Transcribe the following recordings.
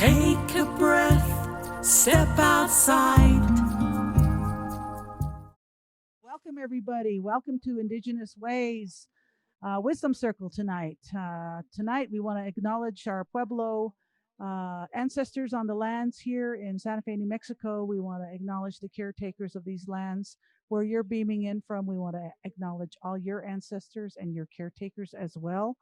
Take a breath, step outside. Welcome, everybody. Welcome to Indigenous Ways Wisdom Circle tonight. Tonight, we want to acknowledge our Pueblo ancestors on the lands here in Santa Fe, New Mexico. We want to acknowledge the caretakers of these lands. Where you're beaming in from, we want to acknowledge all your ancestors and your caretakers as well.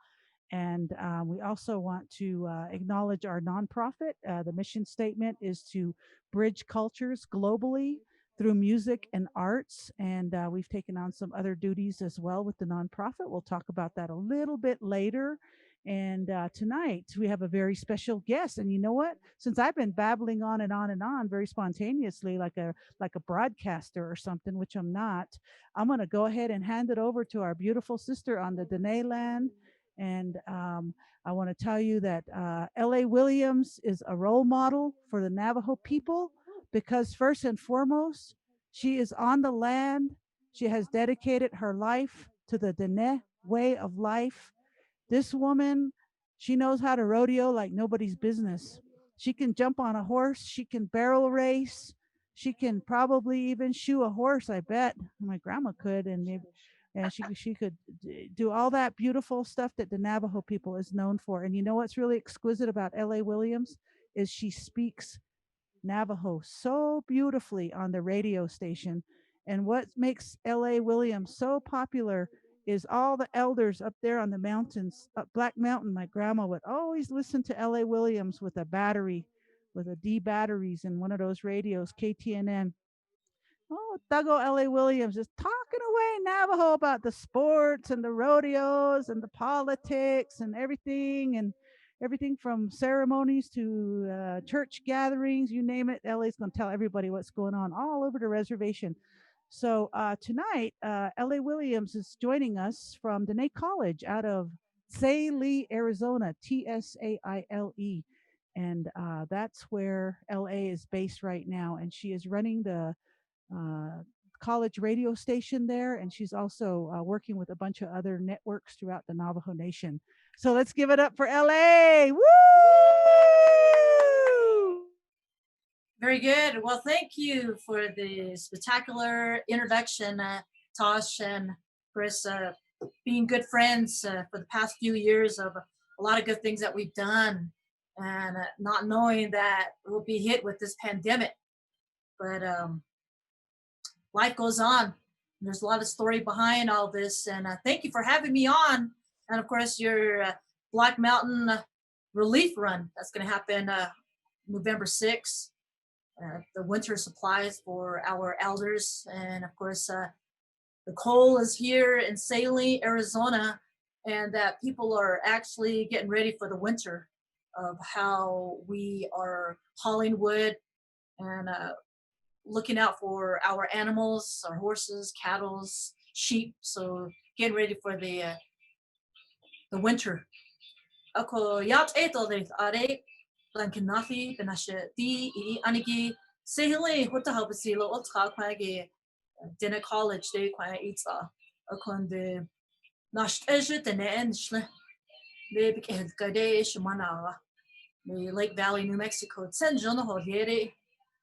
And we also want to acknowledge our nonprofit. The mission statement is to bridge cultures globally through music and arts. And we've taken on some other duties as well with the nonprofit. We'll talk about that a little bit later. And tonight we have a very special guest. And you know what? Since I've been babbling on and on and on very spontaneously, like a broadcaster or something, which I'm not, I'm going to go ahead and hand it over to our beautiful sister on the Diné land. And I want to tell you that L.A. Williams is a role model for the Navajo people because, first and foremost, she is on the land. She has dedicated her life to the Diné way of life. This woman, she knows how to rodeo like nobody's business. She can jump on a horse. She can barrel race. She can probably even shoe a horse, I bet. My grandma could, and maybe and she could do all that beautiful stuff that the Navajo people is known for. And you know what's really exquisite about L.A. Williams is she speaks Navajo so beautifully on the radio station. And what makes L.A. Williams so popular is all the elders up there on the mountains, up Black Mountain. My grandma would always listen to L.A. Williams with a battery, with a D batteries and one of those radios, KTNN. Oh, Thuggo L.A. Williams is talking away Navajo about the sports and the rodeos and the politics and everything from ceremonies to church gatherings, you name it. L.A.'s going to tell everybody what's going on all over the reservation. So tonight, L.A. Williams is joining us from Diné College out of Tsaile, Arizona, Tsaile. And that's where L.A. is based right now. And she is running the uh, college radio station there, and she's also working with a bunch of other networks throughout the Navajo Nation. So let's give it up for LA. Woo! Very good. Well, thank you for the spectacular introduction, Tosh and Chris, being good friends for the past few years of a lot of good things that we've done, and not knowing that we'll be hit with this pandemic. But life goes on. There's a lot of story behind all this, and thank you for having me on. And of course, your Black Mountain relief run that's going to happen November 6th. The winter supplies for our elders, and of course, the coal is here in Tsaile, Arizona, and that people are actually getting ready for the winter of how we are hauling wood and looking out for our animals, our horses, cattle, sheep. So getting ready for the winter. Ako yat eto de are Blankinathi benashe di iri anigi sehile hota habasilo otka kwage Diné College de kwa itsa akon de nashteje de enschle de bikhed gade shmanawa the Lake Valley, New Mexico. Tsenjono hodiere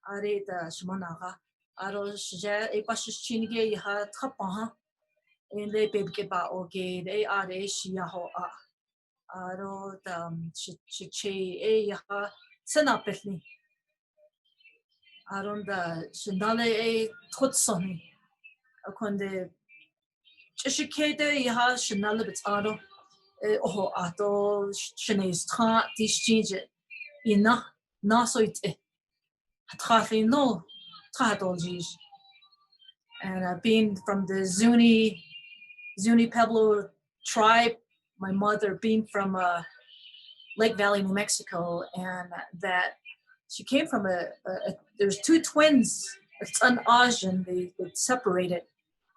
are the shmanaga aro shje e pashish chinige ya tapaha in the bibke ba oge de are shiaho a aro chiche e ya senapetni aron da shindale e totsoni akonde chishikede ya shinale bitaro oh ato shines ta distinge ina nasoite hatrafi no tradoljish. And being from the Zuni Pueblo tribe, my mother being from Lake Valley, New Mexico, and that she came from there's two twins. It's an Asian, they separated,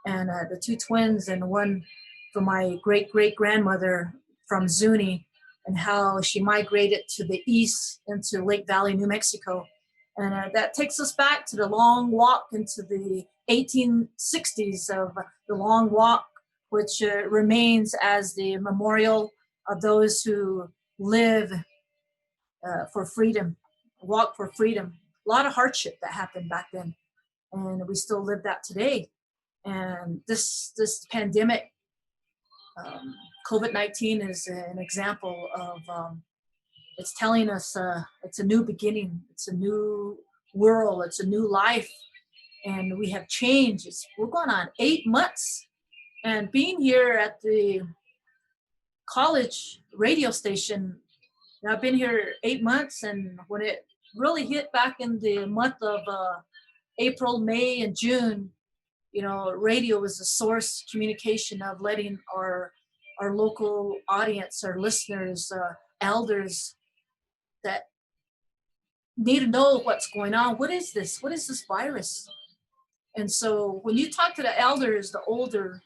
and the two twins, and one from my great grandmother from Zuni, and how she migrated to the east into Lake Valley, New Mexico. And that takes us back to the long walk into the 1860s of the long walk, which remains as the memorial of those who live for freedom walk for freedom. A lot of hardship that happened back then, and we still live that today. And this pandemic, COVID-19 is an example of, it's telling us it's a new beginning, it's a new world, it's a new life, and we have changed. We're going on 8 months, and being here at the college radio station, I've been here 8 months, and when it really hit back in the month of April, May, and June, radio was a source communication of letting our local audience, our listeners, elders that need to know what's going on. What is this? What is this virus? And so when you talk to the elders, the older,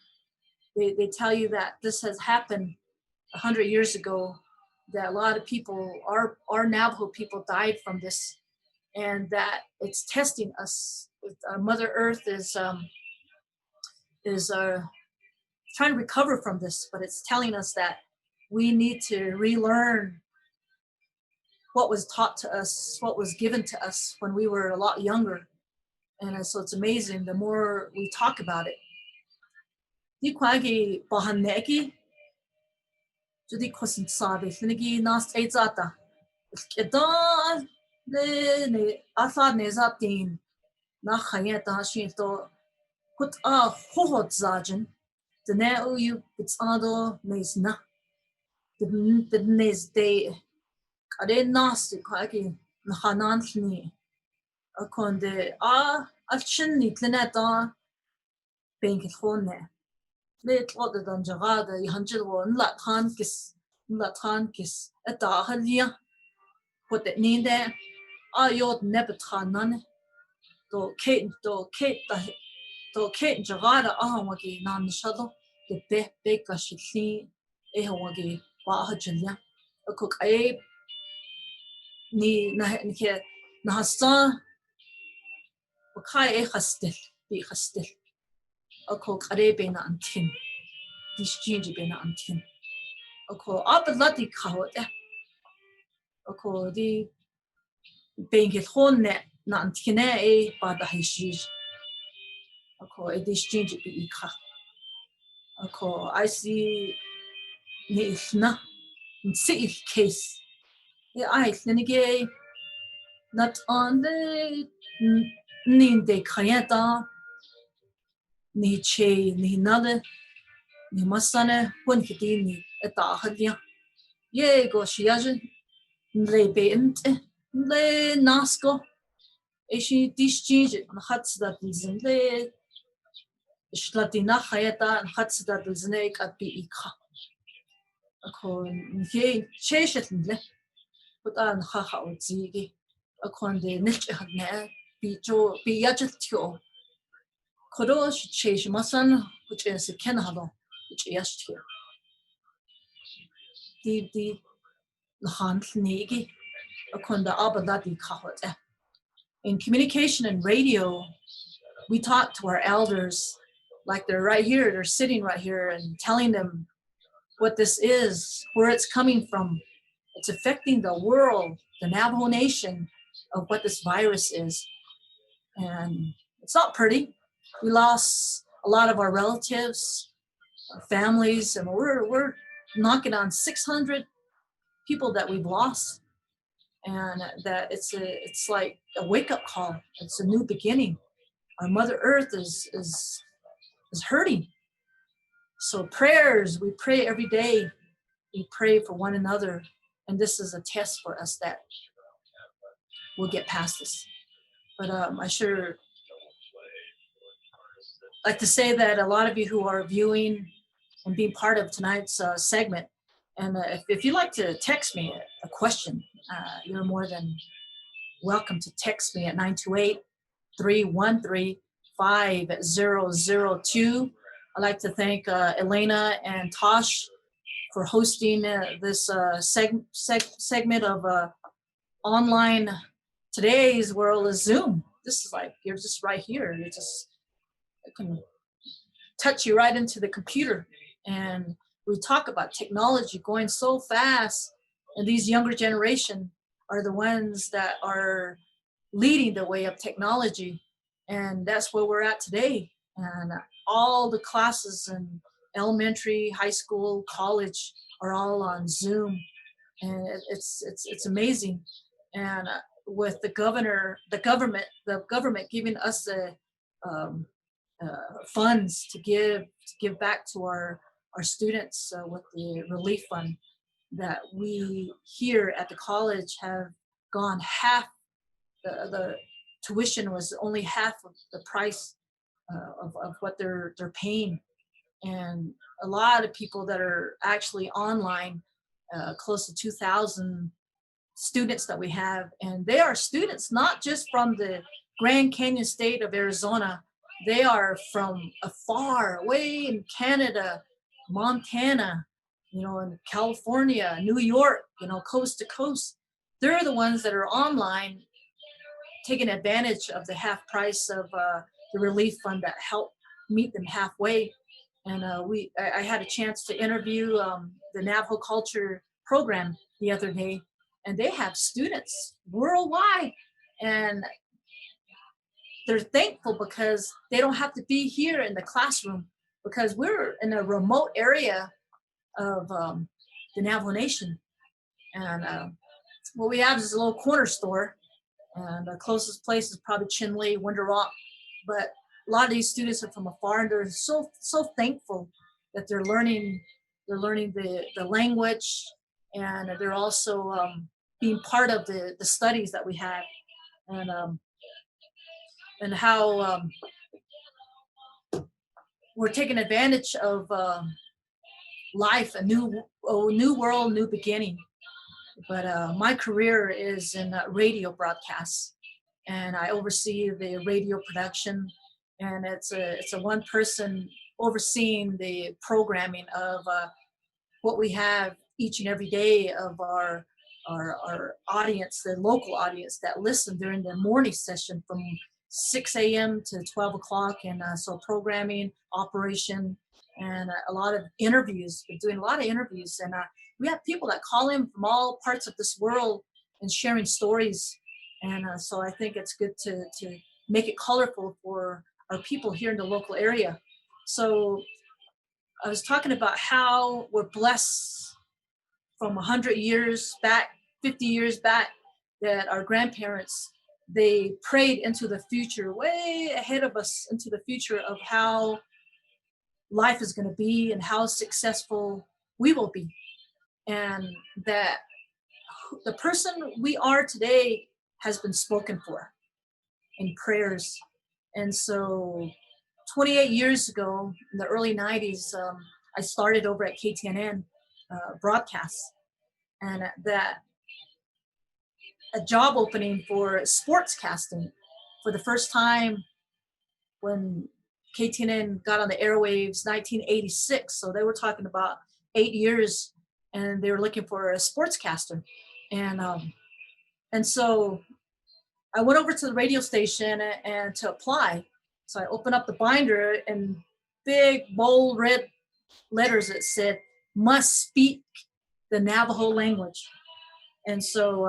they tell you that this has happened 100 years ago, that a lot of people, our Navajo people died from this, and that it's testing us. Mother Earth is trying to recover from this, but it's telling us that we need to relearn what was taught to us, what was given to us when we were a lot younger. And so it's amazing the more we talk about it. Di kwagi bahanegi, jadi kosin sabe, finigi nas eitzata. Eda ne asa nezatin na khayeta shinto put a hohot zajen. The ne you it's ado nesna. The nes day kade nas kwagi na hanan ni. Akonde alchinni tleneta benkilhone. Let what the dangerada yhanjil lat han kis a dahalia. What that need there? Yod nebetanan. Do Kate Jarada Ahawagi nan shadow, the beka shitli ehawagi bahajilia. A cook ni nahasa wakai hastil be hastil. A cook arebena antin. This ginger bena antin. A call up a lati kahote. A call the being it hone nantine by the hishij. A call a dish ginger be ika. A call I see Nifna see case. The ice nenige not on the nin de kayeta ni che ni nade ni masane when he ni at the hadia. Ye go shiajan le beint le nasco. She discharge and hats that is in the Schlatina Hayata and hats that is snake at the Ika. A con he chashetly put on Haha or Zigi. A con the niche had ne be Joe be Yajatio. Kodosh chase Masan, which is a Kenhado, which yashed here. The Hunt Negi, a con the Abadati Kahot. In communication and radio, we talk to our elders like they're right here, they're sitting right here, and telling them what this is, where it's coming from. It's affecting the world, the Navajo Nation, of what this virus is. And it's not pretty. We lost a lot of our relatives, our families, and we're knocking on 600 people that we've lost. And that it's like a wake-up call. It's a new beginning. Our Mother Earth is hurting. So prayers, we pray every day. We pray for one another. And this is a test for us that we'll get past this. But I sure like to say that a lot of you who are viewing and being part of tonight's segment, and if you'd like to text me a question, you're more than welcome to text me at 928-313-5002. I'd like to thank Elena and Tosh for hosting this segment of online. Today's world is Zoom. This is like, you're just right here. It can touch you right into the computer. And we talk about technology going so fast, and these younger generation are the ones that are leading the way of technology. And that's where we're at today. And all the classes in elementary, high school, college are all on Zoom. And it's amazing. And with the government giving us the um, funds to give back to our students with the relief fund, that we here at the college have gone half. The tuition was only half of the price of what they're paying, and a lot of people that are actually online, close to 2,000 students that we have, and they are students not just from the Grand Canyon state of Arizona. They are from afar, way in Canada, Montana, in California, New York, coast to coast. They're the ones that are online taking advantage of the half price of the relief fund that helped meet them halfway. And I had a chance to interview the Navajo Culture program the other day, and they have students worldwide, and they're thankful because they don't have to be here in the classroom, because we're in a remote area of the Navajo Nation. And what we have is a little corner store, and the closest place is probably Chinle, Winter Rock. But a lot of these students are from afar, and they're so thankful that they're learning the language, and they're also being part of the studies that we have, and how we're taking advantage of life, a new world, new beginning. But my career is in radio broadcasts, and I oversee the radio production, and it's a one person overseeing the programming of what we have each and every day of our audience, the local audience that listen during the morning session from 6 a.m. to 12 o'clock. And so programming, operation, and a lot of interviews. We're doing a lot of interviews, and we have people that call in from all parts of this world and sharing stories. And so I think it's good to make it colorful for our people here in the local area. So I was talking about how we're blessed from 100 years back, 50 years back, that our grandparents, they prayed into the future, way ahead of us, into the future of how life is going to be and how successful we will be. And that the person we are today has been spoken for in prayers. And so 28 years ago, in the early 90s, I started over at KTNN broadcasts, and that a job opening for sportscasting for the first time when KTNN got on the airwaves, 1986. So they were talking about 8 years, and they were looking for a sportscaster. And so I went over to the radio station and to apply. So I opened up the binder, and big, bold, red letters that said, "Must speak the Navajo language." And so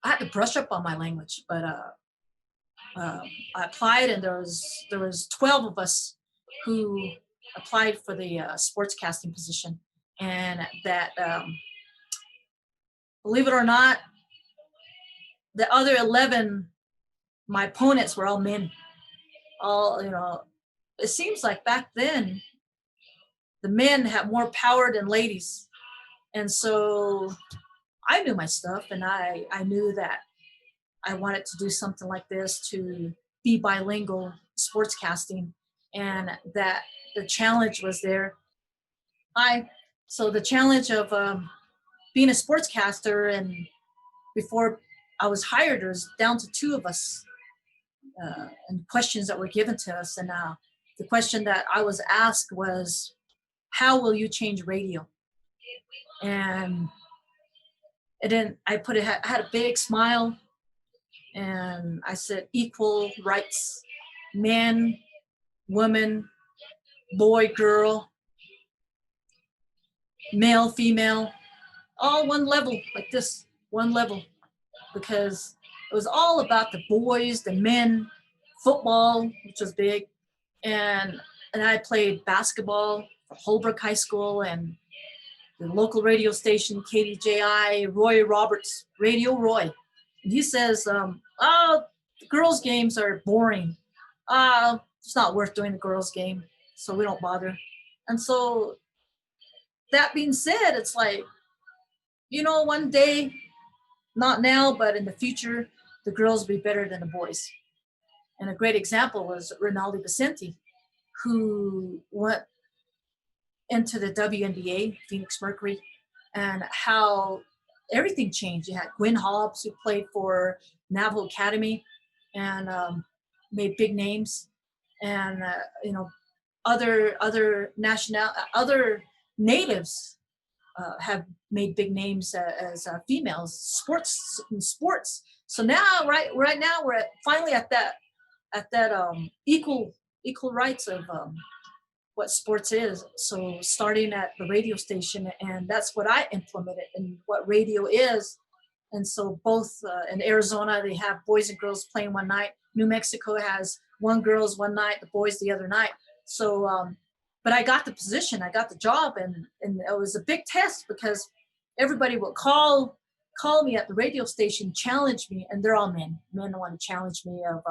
I had to brush up on my language, but I applied, and there was 12 of us who applied for the sportscasting position. And that, believe it or not, the other 11, my opponents were all men. All, it seems like back then the men had more power than ladies. And so I knew my stuff, and I knew that I wanted to do something like this, to be bilingual sportscasting, and that the challenge was there. So the challenge of being a sportscaster, and before I was hired, there was down to 2 of us, and questions that were given to us. And the question that I was asked was, how will you change radio? And then I had a big smile, and I said, equal rights, man, woman, boy, girl, male, female, all one level like this, one level, because it was all about the boys, the men, football, which was big, and I played basketball for Holbrook High School and the local radio station KDJI, Roy Roberts, Radio Roy. And he says, "Oh, the girls' games are boring. It's not worth doing the girls' game, so we don't bother." And so that being said, it's like, one day, not now, but in the future, the girls will be better than the boys. And a great example was Rinaldi Vicente, who went into the WNBA, Phoenix Mercury, and how everything changed. You had Gwen Hobbs, who played for Navajo Academy and made big names, and other natives have made big names as females in sports. So now, right now, we're finally at that equal rights of what sports is. So starting at the radio station, and that's what I implemented and what radio is. And so both in Arizona, they have boys and girls playing one night. New Mexico has one girls one night, the boys the other night. So, but I got the position, I got the job, and it was a big test because everybody would call me at the radio station, challenge me, and they're all men. Men want to challenge me of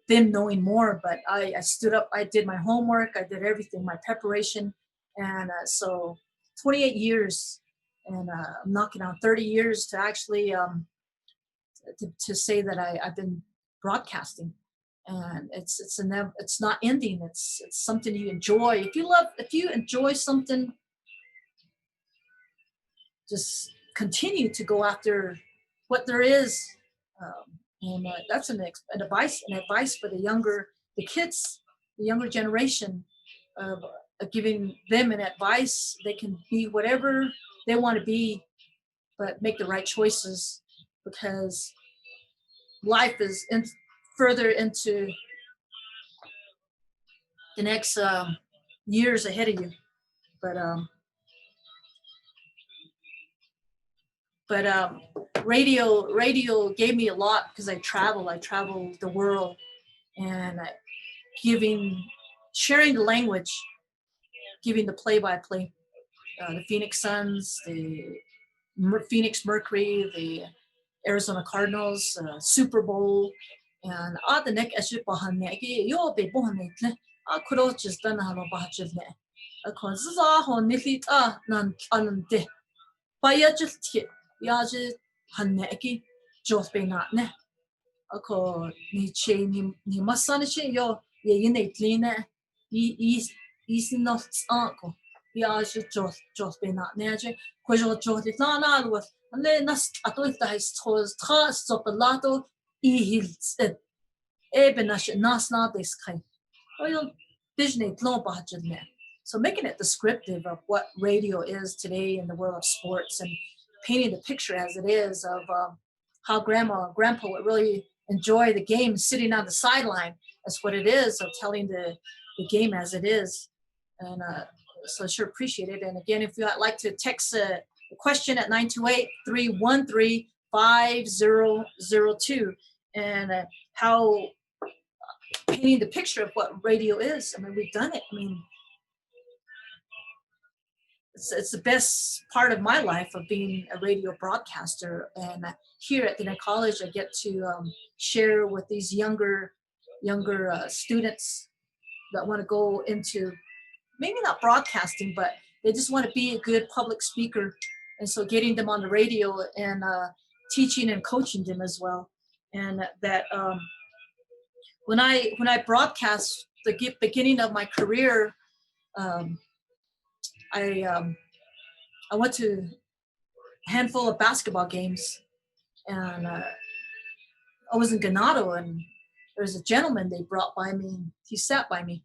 them knowing more, but I stood up, I did my homework, I did everything, my preparation, and so 28 years, and I'm knocking on 30 years to actually to say that I've been broadcasting, and it's not ending. It's something you enjoy. If you enjoy something, just continue to go after what there is. And that's an advice for the kids, the younger generation, of giving them an advice. They can be whatever they want to be, but make the right choices, because life is further into the next years ahead of you. But radio gave me a lot because I travel the world, and sharing the language, giving the play-by-play, the Phoenix Suns, the Phoenix Mercury, the Arizona Cardinals, Super Bowl, and the neck yo be just done nan just be not ne ni che ni masana che yo ye ne clean is not uncle just be not ne just na was and then nas atoita his toes trust of the lato hills nas not this kind. Vision so making it descriptive of what radio is today in the world of sports, and painting the picture as it is of how grandma and grandpa would really enjoy the game sitting on the sideline. That's what it is, of telling the game as it is. And so I sure appreciate it. And again, if you'd like to text a question at 928-313-5002, and how painting the picture of what radio is. I mean, we've done it. I mean, it's the best part of my life of being a radio broadcaster. And here at Diné College, I get to share with these younger students that want to go into maybe not broadcasting, but they just want to be a good public speaker. And so getting them on the radio and teaching and coaching them as well. And that when I broadcast the beginning of my career, I went to a handful of basketball games, and I was in Ganado, and there was a gentleman they brought by me, and he sat by me,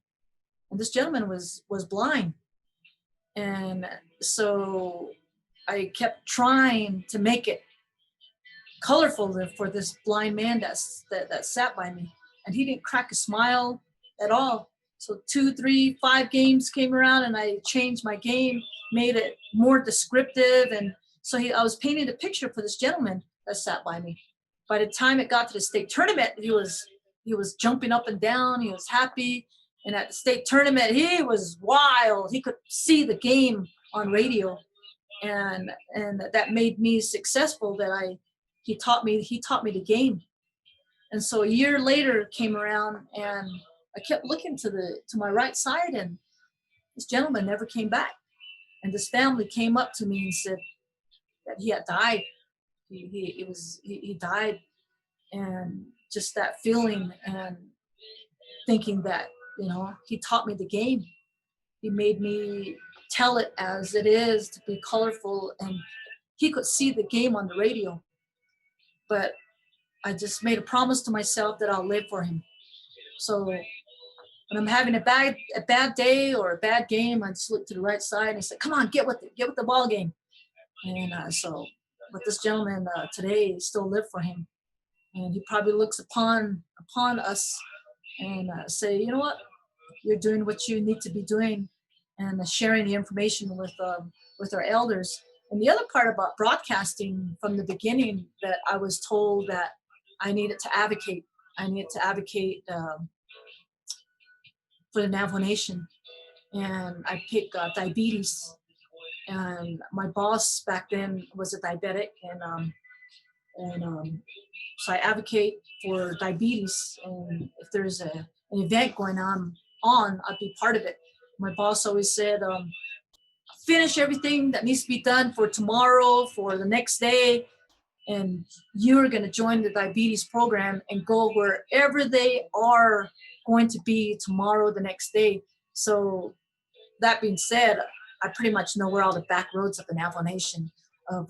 and this gentleman was blind. And so I kept trying to make it colorful for this blind man that sat by me, and he didn't crack a smile at all. So 2, 3, 5 games came around, and I changed my game, made it more descriptive. And so I was painting a picture for this gentleman that sat by me. By the time it got to the state tournament, he was jumping up and down. He was happy. And at the state tournament, he was wild. He could see the game on radio. And that made me successful, that he taught me the game. And so a year later came around, and I kept looking to my right side, and this gentleman never came back. And this family came up to me and said that he had died. He died. And just that feeling, and thinking that, he taught me the game. He made me tell it as it is, to be colorful, and he could see the game on the radio. But I just made a promise to myself that I'll live for him. So when I'm having a bad day or a bad game, I just look to the right side and I say, come on, get with the ball game. And but this gentleman today still live for him. And he probably looks upon us and say, you know what, you're doing what you need to be doing, and sharing the information with our elders. And the other part about broadcasting from the beginning, that I was told that I needed to advocate. For the Navajo Nation. And I picked diabetes. And my boss back then was a diabetic, and so I advocate for diabetes. And if there's an event going on, I'd be part of it. My boss always said, finish everything that needs to be done for tomorrow, for the next day, and you're going to join the diabetes program and go wherever they are going to be tomorrow, the next day. So that being said, I pretty much know where all the back roads of the Navajo Nation of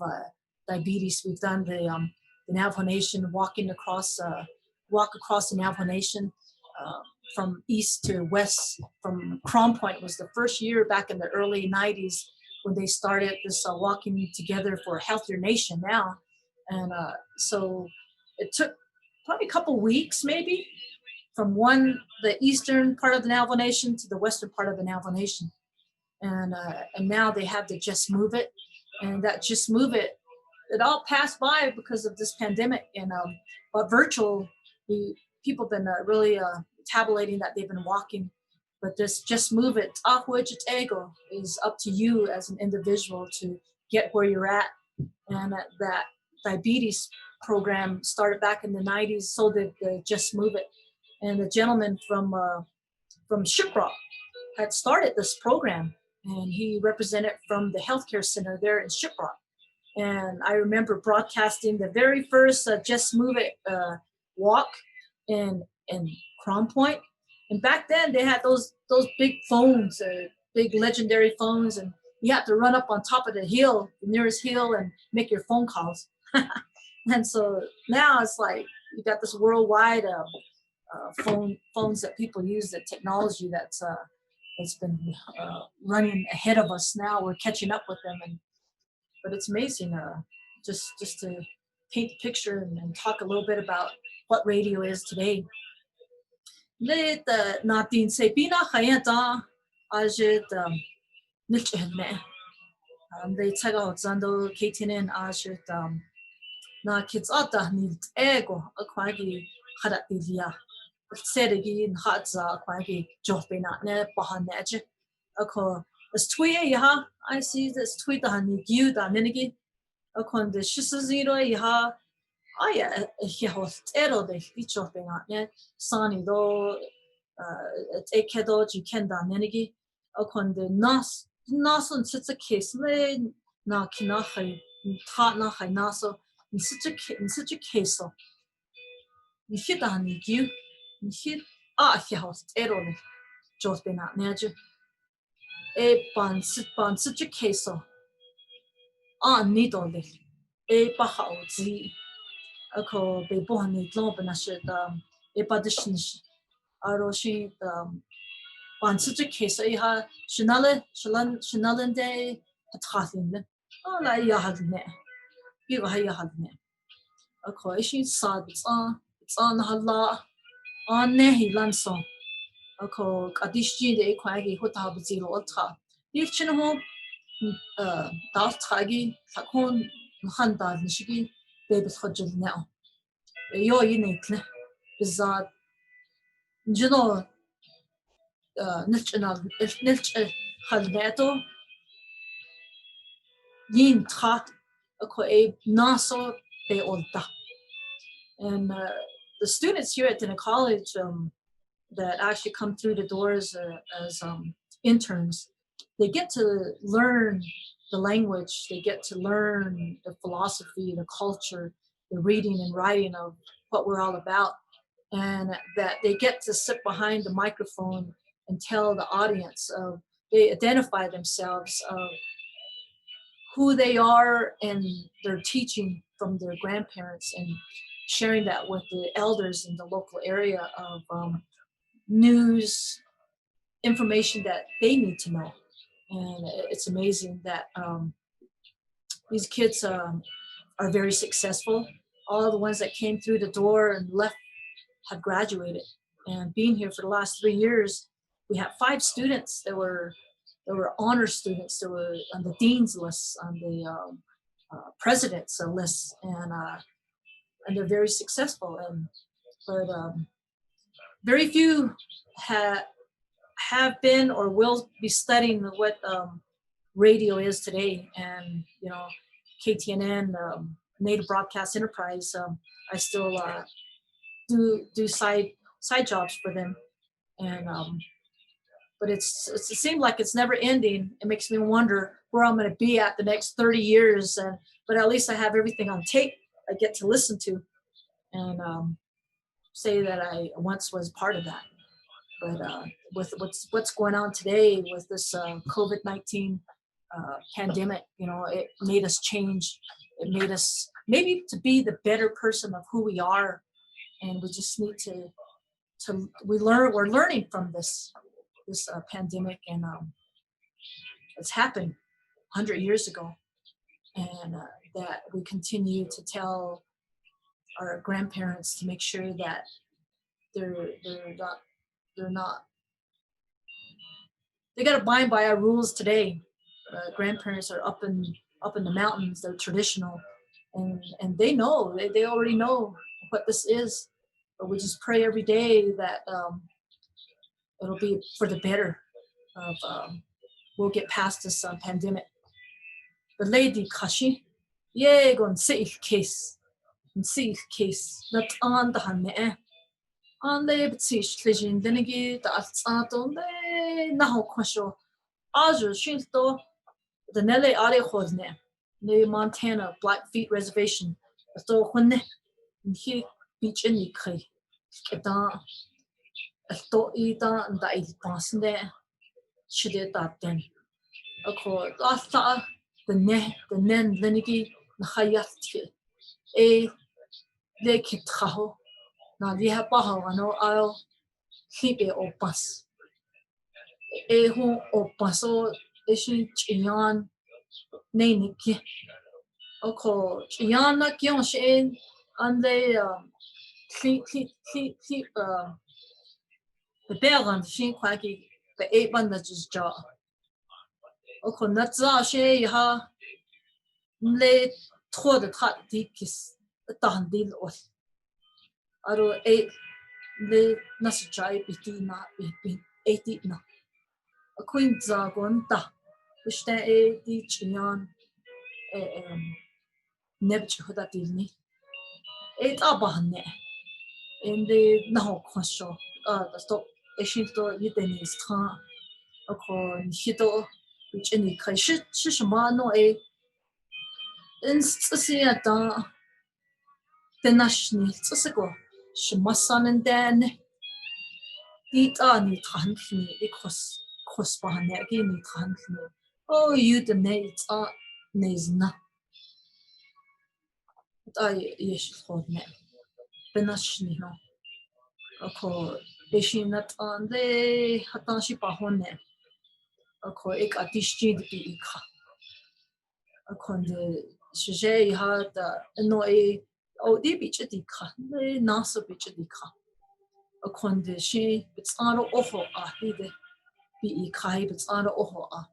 diabetes. We've done the Navajo Nation walk across the Navajo Nation from east to west. From Crown Point was the first year back in the early 90s when they started this walking together for a healthier nation now. And so it took probably a couple weeks, maybe, from the eastern part of the Navajo Nation to the western part of the Navajo Nation. And now they have to Just Move It. And that Just Move It, it all passed by because of this pandemic. And but virtual, people have been really tabulating that they've been walking. But this Just Move It, ego, is up to you as an individual to get where you're at. And that diabetes program started back in the 90s, so did the Just Move It. And the gentleman from Shiprock had started this program, and he represented from the healthcare center there in Shiprock. And I remember broadcasting the very first Just Move It walk in Crown Point. And back then they had those big phones, big legendary phones, and you had to run up on top of the nearest hill, and make your phone calls. And so now it's like you got this worldwide phones that people use, the technology that's been running ahead of us. Now we're catching up with them, but it's amazing just to paint the picture and talk a little bit about what radio is today. Let Nadine say Bina Hayata Ajit Nichne. They take out Zando Katinin Ajit na kids ata ni ego akwagi haratilia. Serigi hatza akwagi jopina ne bahanaj. Ako this tweet yaha, I see this tweet da ni giu da ninigi. Akon the shisaziro yaha. Aya hihos ero de hichopina ne sani do ekedo jikenda ninigi. Akon the nason sits a case le na kinahay ta na hay naso. In such a case, so you hit on the you hit house error just been out nature. A ban such a case, so needle a bahauzi a co be born in Globanash a badishnish aroshi ban such a case, I ha shanale day at Hathin. Oh, like you had ne. You had ne. A coition sad it's on hala on nehi lanson ako kadishji de kwagi hota bzilo ultra. Yichinho dal tagi takon handa nishigi baby khajil now. Yo yinekle bizat جنو نلجنا نلج خلناتو ين تخات أكو أي ناسو بي أولتا. And the students here at Diné College that actually come through the doors as interns, they get to learn the language, they get to learn the philosophy, the culture, the reading and writing of what we're all about, and that they get to sit behind the microphone and tell the audience of, they identify themselves of who they are and their teaching from their grandparents and sharing that with the elders in the local area of news, information that they need to know. And it's amazing that these kids are very successful. All the ones that came through the door and left have graduated. And being here for the last 3 years, we have 5 students that were honor students that were on the dean's list, on the president's list, and they're very successful. But very few have been or will be studying what radio is today. And KTNN, Native Broadcast Enterprise, I still do side jobs for them. And but it seemed like it's never ending. It makes me wonder where I'm going to be at the next 30 years. But at least I have everything on tape I get to listen to and say that I once was part of that. But with what's going on today with this COVID-19 pandemic, it made us change. It made us maybe to be the better person of who we are, and we just need to we're learning from this pandemic, and it's happened 100 years ago, and that we continue to tell our grandparents to make sure that they're not they got to abide by our rules today. Grandparents are up in the mountains. They're traditional, and they know they already know what this is. But we just pray every day that it'll be for the better. Of we'll get past this pandemic. The lady kashi, yeah, gon safe case, not on the hanne. On the btsish lijin denegi the atsaton de naho kwasho. Azu shinto the Nele Are Hodne, the Montana Blackfeet Reservation, the Thor Hunne, and he beach in the Kay. Kedan, a thought eater and the Boston there. She did that then. A court, Asa, the Nen Lenigi, the Hayat, a Lake Tahoe. Now we have Baho and I'll keep it or bus. A home or bustle, a she chion, name. Oko Yana Kyonshin and the bear Shin Quacky, the 8 bandages jaw. Oko Natza she ha lay toward the cat deepest, the tan deal was. Aro 8 lay Nasajai Bitina 80 na. A queen zagonta, which then a ditch yan nebch Hudatini. 8 abahne. In the Naho Kwasho, the stop Eshinto Yudenis Tan, a call Hito, which in the Shishmano a Insia Dan, the Nashni Tsiko, Shimasan and Dan, eat Ani Tanfni, because Cosbahane again Tanfni. Oh, you the nates are Nazna. But I yesh hold me. The Nashni no. Ako Eshinat on the Hatashi Pahone. Ako ik atishti de ika. Akon de shije had no e o di bichadika, the nasa bichadika. a condition, it's on oho ahide, be kai, it's on oho ah.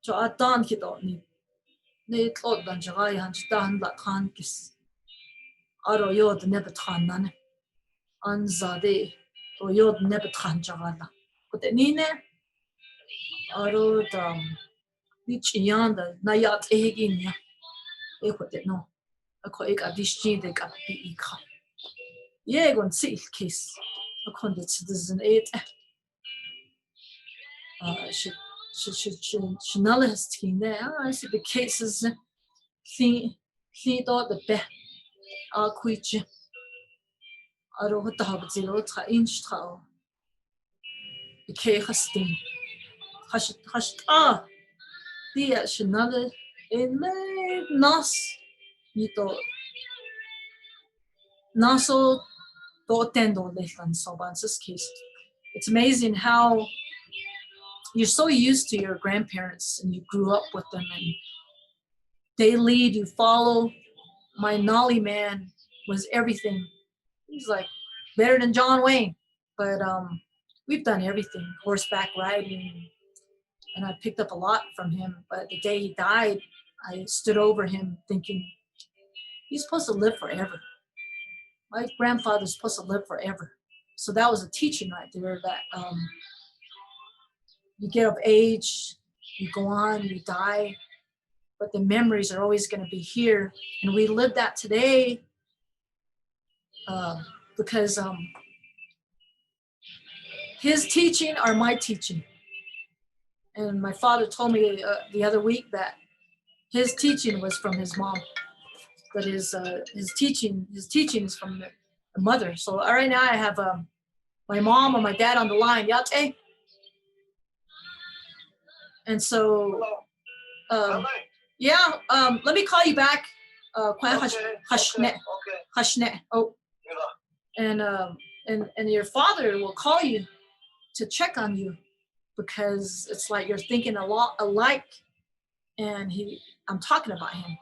Jo a dan kido ni, ne tlot dan jagai han dan la kan kis. Aro yod nebetran nan, anzade, or yod nebetran jagala. But the nine, aro lich yanda, nayat egin ya, ekot no, a koik adishji de got be ika. Yegon seal case, a condit citizen eight. Journalist there. I see the cases. Clean out the bed. I'll quit you. I don't want to have 0.3 trau. The cake has sting. Hush. The journal in my nos. You thought. Naso don't attend on this and so on. This case. It's amazing how you're so used to your grandparents and you grew up with them and they lead, you follow. My Nolly man was everything. He's like better than John Wayne, but we've done everything, horseback riding, and I picked up a lot from him. But the day he died, I stood over him thinking, he's supposed to live forever. My grandfather's supposed to live forever. So that was a teaching right there that you get of age, you go on, you die, but the memories are always going to be here. And we live that today because his teaching are my teaching. And my father told me the other week that his teaching was from his mom, but his teaching is from the mother. So right now I have my mom or my dad on the line, Yate. And so, yeah, let me call you back. Hushnet. Oh, and your father will call you to check on you because it's like you're thinking a lot alike. And I'm talking about him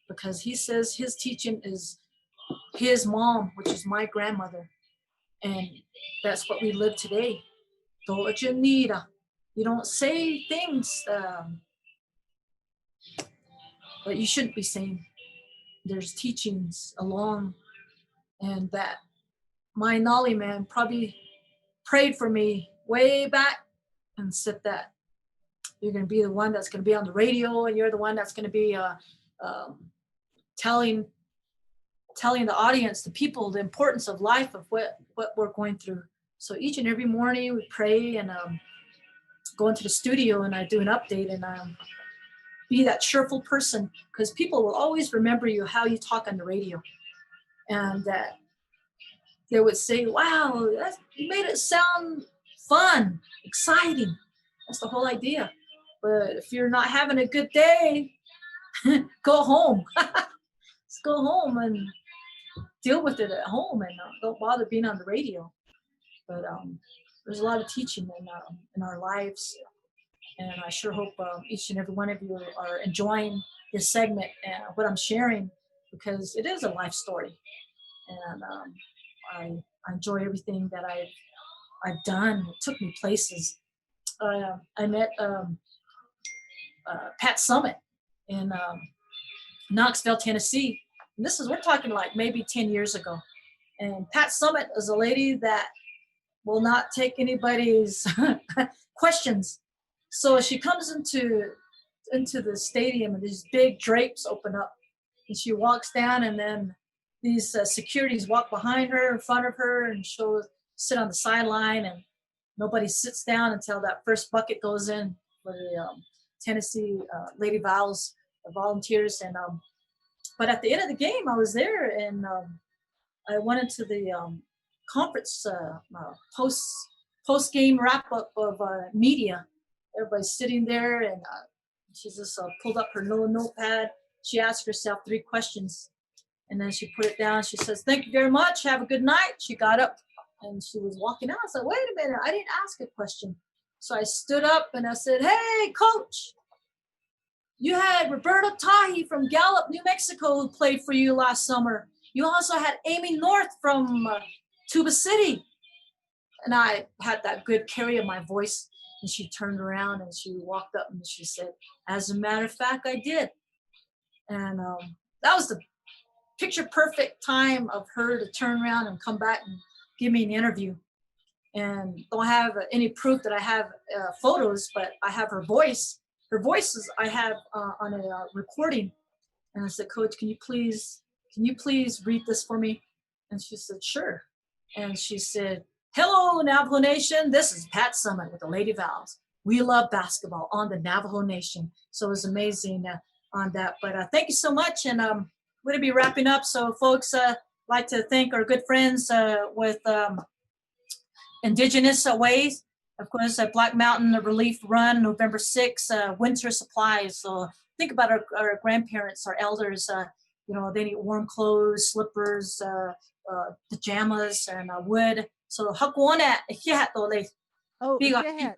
because he says his teaching is his mom, which is my grandmother, and that's what we live today. You don't say things that you shouldn't be saying. There's teachings along, and that my Nolly man probably prayed for me way back and said that you're going to be the one that's going to be on the radio, and you're the one that's going to be telling the audience, the people, the importance of life, of what we're going through. So each and every morning we pray and go into the studio and I do an update and be that cheerful person, because people will always remember you how you talk on the radio, and that they would say, wow, you made it sound fun, exciting. That's the whole idea. But if you're not having a good day, go home. Just go home and deal with it at home, and don't bother being on the radio. But there's a lot of teaching in our lives, and I sure hope each and every one of you are enjoying this segment and what I'm sharing, because it is a life story, and I enjoy everything that I've done. It took me places. I met Pat Summit in Knoxville, Tennessee. And we're talking like maybe 10 years ago. And Pat Summit is a lady that will not take anybody's questions. So she comes into the stadium and these big drapes open up, and she walks down, and then these securities walk behind her, in front of her, and she'll sit on the sideline, and nobody sits down until that first bucket goes in for the Tennessee Lady Vols, the Volunteers. And but at the end of the game, I was there, and I went into the conference post game wrap up of media. Everybody's sitting there, and she just pulled up her little notepad. She asked herself 3 questions, and then she put it down. She says, "Thank you very much. Have a good night." She got up and she was walking out. I said, "Wait a minute, I didn't ask a question." So I stood up and I said, "Hey, coach, you had Roberta Tahi from Gallup, New Mexico, who played for you last summer. You also had Amy North from Tuba City. And I had that good carry of my voice. And she turned around and she walked up and she said, as a matter of fact, I did. And that was the picture perfect time of her to turn around and come back and give me an interview. And don't have any proof that I have photos, but I have her voice. Her voice is I have on a recording. And I said, Coach, can you please read this for me? And she said, sure. And she said, hello, Navajo Nation. This is Pat Summit with the Lady Vows. We love basketball on the Navajo Nation. So it was amazing on that. But thank you so much. And we're going to be wrapping up. So folks, like to thank our good friends with Indigenous Ways. Of course, Black Mountain Relief Run, November 6th, winter supplies. So think about our grandparents, our elders, they need warm clothes, slippers, pajamas, and wood. So hakuona hihat ole. Oh, Biga- Shehet.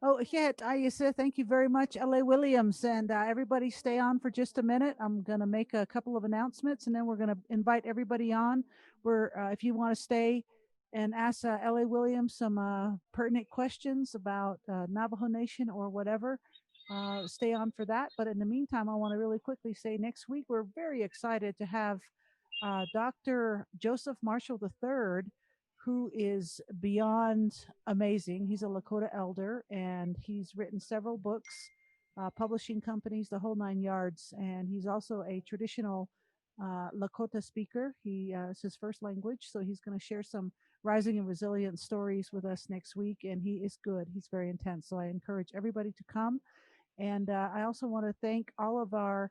Oh, Shehet, Ayesa, thank you very much, L.A. Williams. And everybody stay on for just a minute. I'm going to make a couple of announcements, and then we're going to invite everybody on. If you want to stay and ask L.A. Williams some pertinent questions about Navajo Nation or whatever, stay on for that. But in the meantime, I want to really quickly say next week, we're very excited to have Dr. Joseph Marshall III, who is beyond amazing. He's a Lakota elder, and he's written several books, publishing companies, the whole 9 yards. And he's also a traditional Lakota speaker. It's his first language, so he's going to share some rising and resilient stories with us next week. And he is good. He's very intense. So I encourage everybody to come. And I also want to thank all of our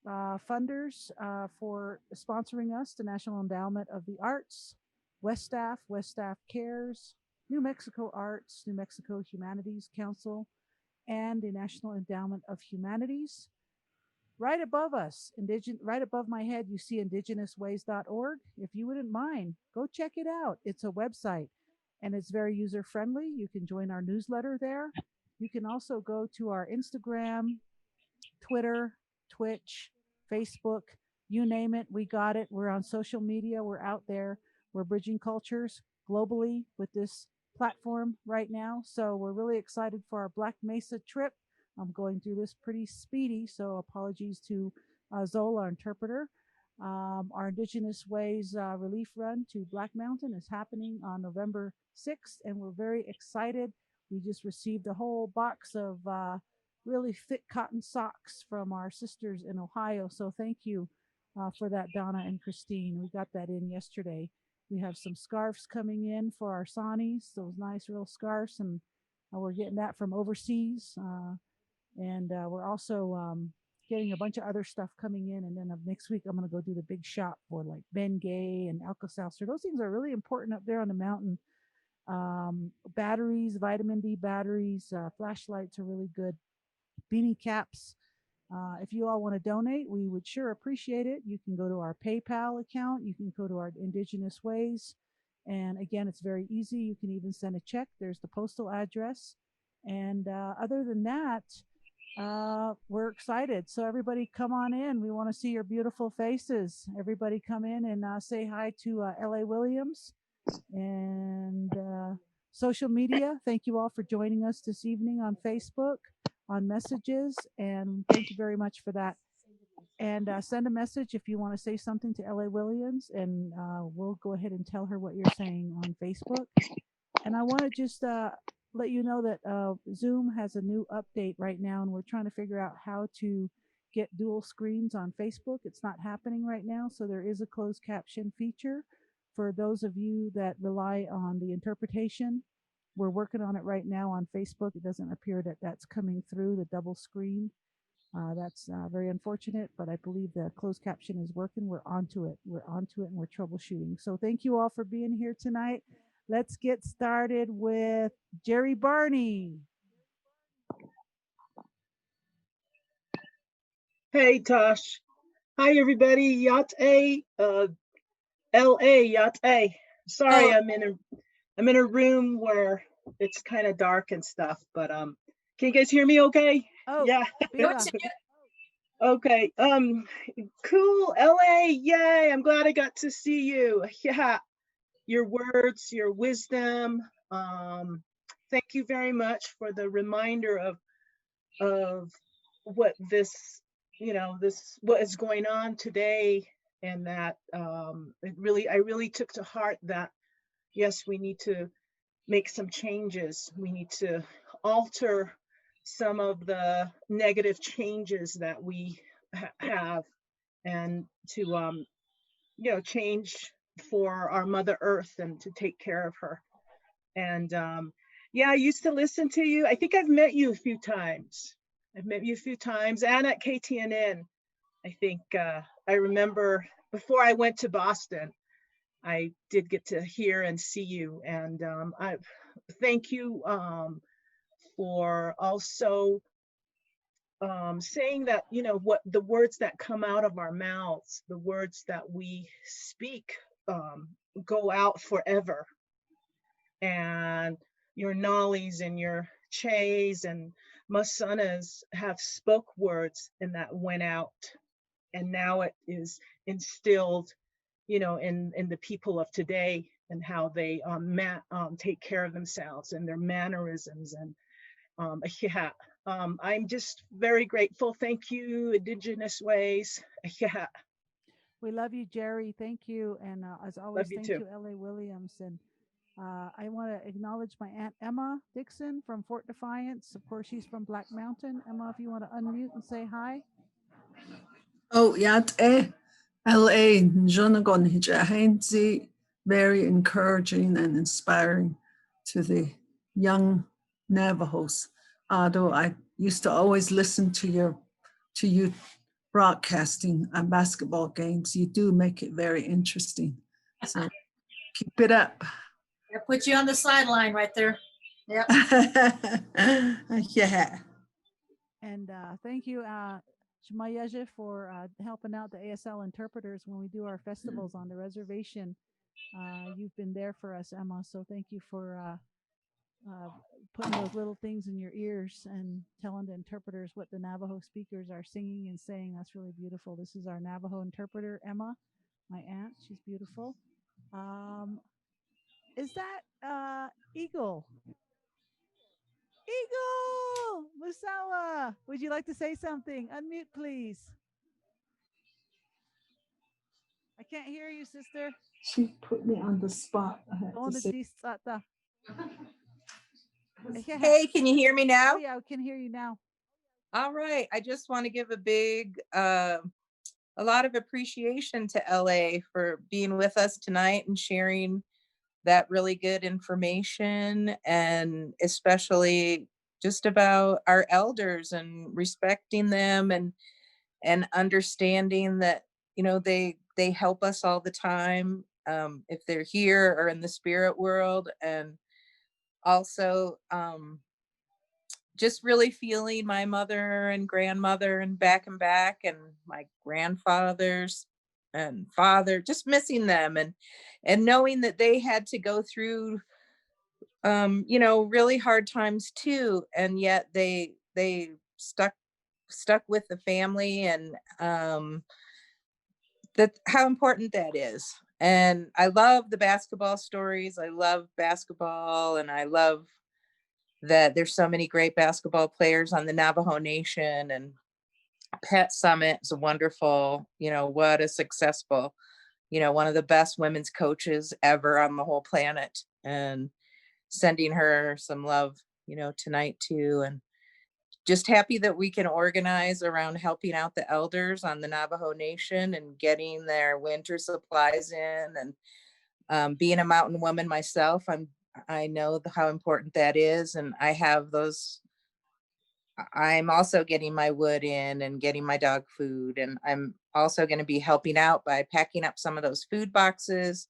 funders for sponsoring us, the National Endowment of the Arts, West Staff Cares, New Mexico Arts, New Mexico Humanities Council, and the National Endowment of Humanities. Right above us, right above my head, you see IndigenousWays.org. If you wouldn't mind, go check it out. It's a website, and it's very user-friendly. You can join our newsletter there. You can also go to our Instagram, Twitter, Twitch, Facebook, you name it, we got it. We're on social media, we're out there. We're bridging cultures globally with this platform right now. So we're really excited for our Black Mesa trip. I'm going through this pretty speedy, so apologies to Zola, our interpreter. Our Indigenous Ways relief run to Black Mountain is happening on November 6th, and we're very excited. We just received a whole box of really thick cotton socks from our sisters in Ohio. So thank you for that, Donna and Christine. We got that in yesterday. We have some scarves coming in for our Sanis, those nice real scarves, and we're getting that from overseas. And we're also getting a bunch of other stuff coming in. And then next week, I'm going to go do the big shop for like Bengay and Alka-Seltzer. Those things are really important up there on the mountain. Batteries, vitamin D batteries, flashlights are really good. Beanie caps. If you all want to donate, we would sure appreciate it. You can go to our PayPal account. You can go to our Indigenous Ways. And again, it's very easy. You can even send a check. There's the postal address. And other than that, we're excited. So everybody come on in. We want to see your beautiful faces. Everybody come in and say hi to L.A. Williams. And social media, thank you all for joining us this evening on Facebook, on messages, and thank you very much for that. And send a message if you want to say something to L.A. Williams, and we'll go ahead and tell her what you're saying on Facebook. And I want to just let you know that Zoom has a new update right now, and we're trying to figure out how to get dual screens on Facebook. It's not happening right now, so there is a closed caption feature for those of you that rely on the interpretation. We're working on it right now on Facebook. It doesn't appear that that's coming through the double screen. That's very unfortunate, but I believe the closed caption is working. We're onto it. We're onto it, and we're troubleshooting. So thank you all for being here tonight. Let's get started with Jerry Barney. Hey, Tosh. Hi, everybody. Yacht A, LA, Yacht A. Sorry, I'm in a room where it's kind of dark and stuff, but can you guys hear me okay? Oh, yeah. Bila. Okay. Cool. LA, yay. I'm glad I got to see you. Yeah. your words, your wisdom. Thank you very much for the reminder of what this, what is going on today, and that I really took to heart that yes, we need to make some changes. We need to alter some of the negative changes that we have, and to change for our Mother Earth and to take care of her. And yeah, I used to listen to you. I think I've met you a few times. I've met you a few times, and at KTNN. I think I remember before I went to Boston, I did get to hear and see you. And I thank you for also saying that, what the words that come out of our mouths, the words that we speak go out forever. And your Nollies and your Chays and Masanas have spoke words and that went out. And now it is instilled, in the people of today, and how they take care of themselves and their mannerisms. And yeah, I'm just very grateful. Thank you, Indigenous Ways. Yeah, We love you, Jerry. Thank you. And as always, love you thank too. you, L.A. Williams. And I want to acknowledge my Aunt Emma Dixon from Fort Defiance. Of course, she's from Black Mountain. Emma, if you want to unmute and say hi. Oh, LA, Jonagon Hijahenzi, very encouraging and inspiring to the young Navajos. Although I used to always listen to you broadcasting on basketball games, you do make it very interesting. So keep it up. I put you on the sideline right there. Yep. Yeah. And thank you, Shmayaje, for helping out the ASL interpreters when we do our festivals on the reservation. You've been there for us, Emma. So thank you for putting those little things in your ears and telling the interpreters what the Navajo speakers are singing and saying. That's really beautiful. This is our Navajo interpreter, Emma, my aunt. She's beautiful. Is that Eagle? Eagle! Musawa, would you like to say something? Unmute, please. I can't hear you, sister. She put me on the spot. I had to say. Hey, can you hear me now? Oh, yeah, I can hear you now. All right. I just want to give a big, a lot of appreciation to LA for being with us tonight and sharing that really good information, and especially just about our elders and respecting them, and understanding that, they help us all the time, if they're here or in the spirit world. And also just really feeling my mother and grandmother and back, and my grandfathers and father, just missing them, and knowing that they had to go through really hard times too, and yet they stuck with the family, and that how important that is. And I love the basketball stories. I love basketball, and I love that there's so many great basketball players on the Navajo Nation. And Pet Summit is a wonderful, what a successful, one of the best women's coaches ever on the whole planet. And sending her some love, tonight too. And just happy that we can organize around helping out the elders on the Navajo Nation and getting their winter supplies in. And being a mountain woman myself, I know how important that is. And I'm also getting my wood in and getting my dog food. And I'm also going to be helping out by packing up some of those food boxes,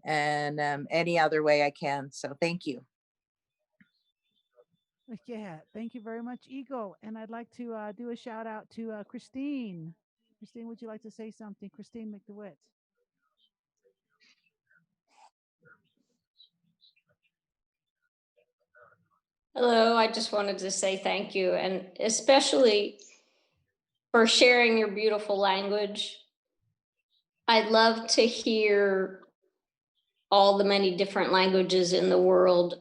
and any other way I can. So thank you. Yeah, thank you very much, Eagle. And I'd like to do a shout out to Christine. Christine, would you like to say something? Christine McDewitt. Hello, I just wanted to say thank you, and especially for sharing your beautiful language. I'd love to hear all the many different languages in the world.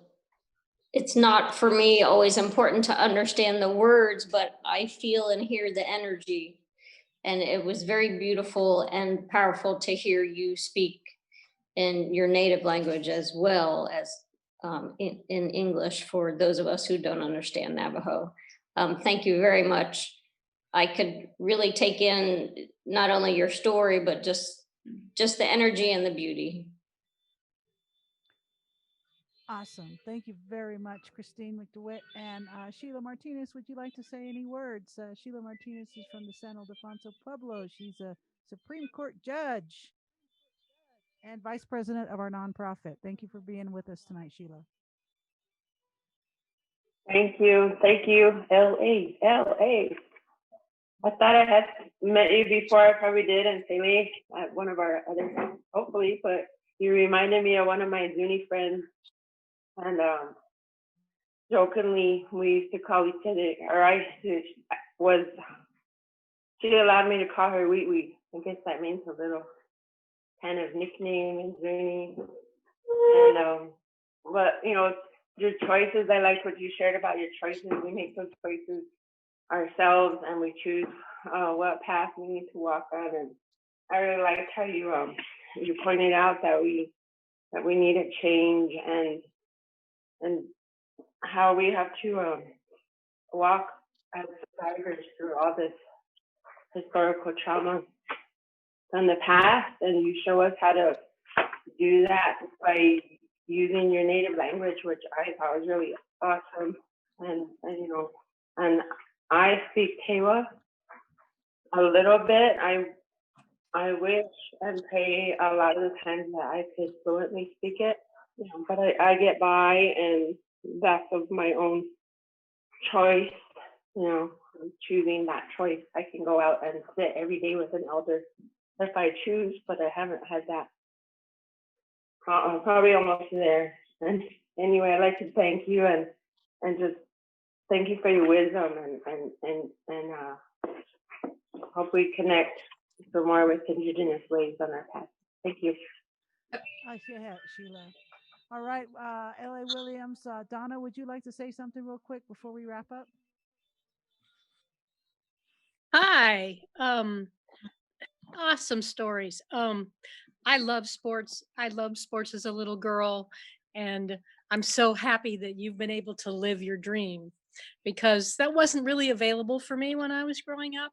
It's not for me always important to understand the words, but I feel and hear the energy. And it was very beautiful and powerful to hear you speak in your native language as well as in English for those of us who don't understand Navajo. Thank you very much. I could really take in not only your story, but just the energy and the beauty. Awesome. Thank you very much, Christine McDewitt. And Sheila Martinez, would you like to say any words? Sheila Martinez is from the San Ildefonso Pueblo. She's a Supreme Court judge and vice president of our nonprofit. Thank you for being with us tonight, Sheila. Thank you. Thank you, LA. I thought I had met you before. I probably did in Tsaile at one of our other, hopefully, but you reminded me of one of my Zuni friends. And jokingly, we used to call each other, she allowed me to call her Wee Wee. I guess that means a little kind of nickname in Zuni. And, but, you know, your choices, I like what you shared about your choices. We make those choices ourselves and we choose what path we need to walk on. And I really liked how you pointed out that we need a change and how we have to walk as survivors through all this historical trauma from the past, and you show us how to do that by using your native language, which I thought was really awesome. And you know, and I speak Tewa a little bit. I wish and pray a lot of the times that I could fluently speak it, you know, but I get by, and that's of my own choice. You know, I'm choosing that choice. I can go out and sit every day with an elder if I choose, but I haven't had that. Probably almost there. And anyway, I'd like to thank you and just thank you for your wisdom and hope we connect for more with Indigenous ways on our path. Thank you. Sheila. All right, L.A. Williams, Donna, would you like to say something real quick before we wrap up? Hi. Awesome stories. I love sports. I loved sports as a little girl, and I'm so happy that you've been able to live your dream, because that wasn't really available for me when I was growing up.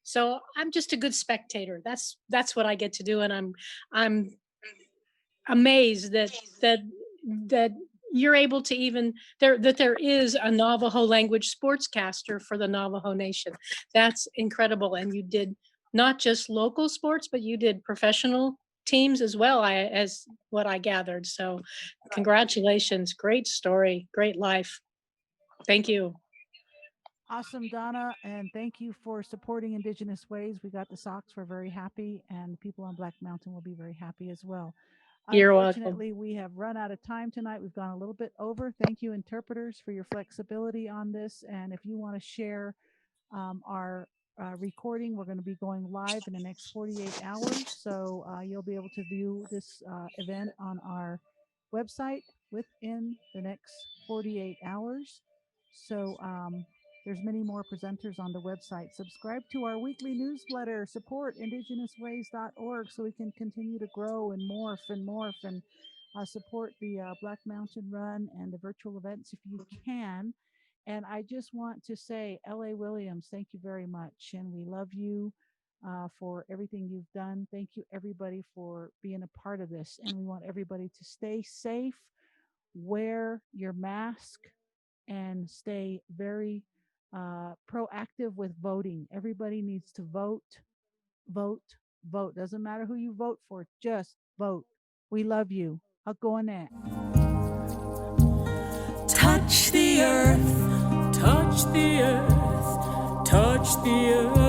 So I'm just a good spectator. That's what I get to do, and I'm amazed that you're able to even that there is a Navajo language sportscaster for the Navajo Nation. That's incredible. And you did not just local sports, but you did professional teams as well, as what I gathered. So congratulations. Great story. Great life. Thank you. Awesome, Donna, and thank you for supporting Indigenous Ways. We got the socks. We're very happy, and people on Black Mountain will be very happy as well. You're Unfortunately, welcome. we have run out of time tonight. We've gone a little bit over. Thank you, interpreters, for your flexibility on this. And if you want to share our recording, we're going to be going live in the next 48 hours. So you'll be able to view this event on our website within the next 48 hours. So there's many more presenters on the website. Subscribe to our weekly newsletter. Support IndigenousWays.org so we can continue to grow and morph and support the Black Mountain Run and the virtual events if you can. And I just want to say, L.A. Williams, thank you very much. And we love you for everything you've done. Thank you, everybody, for being a part of this. And we want everybody to stay safe, wear your mask, and stay very proactive with voting. Everybody needs to vote. Doesn't matter who you vote for, just vote. We love you. I'll go on that. Touch the earth, touch the earth, touch the earth.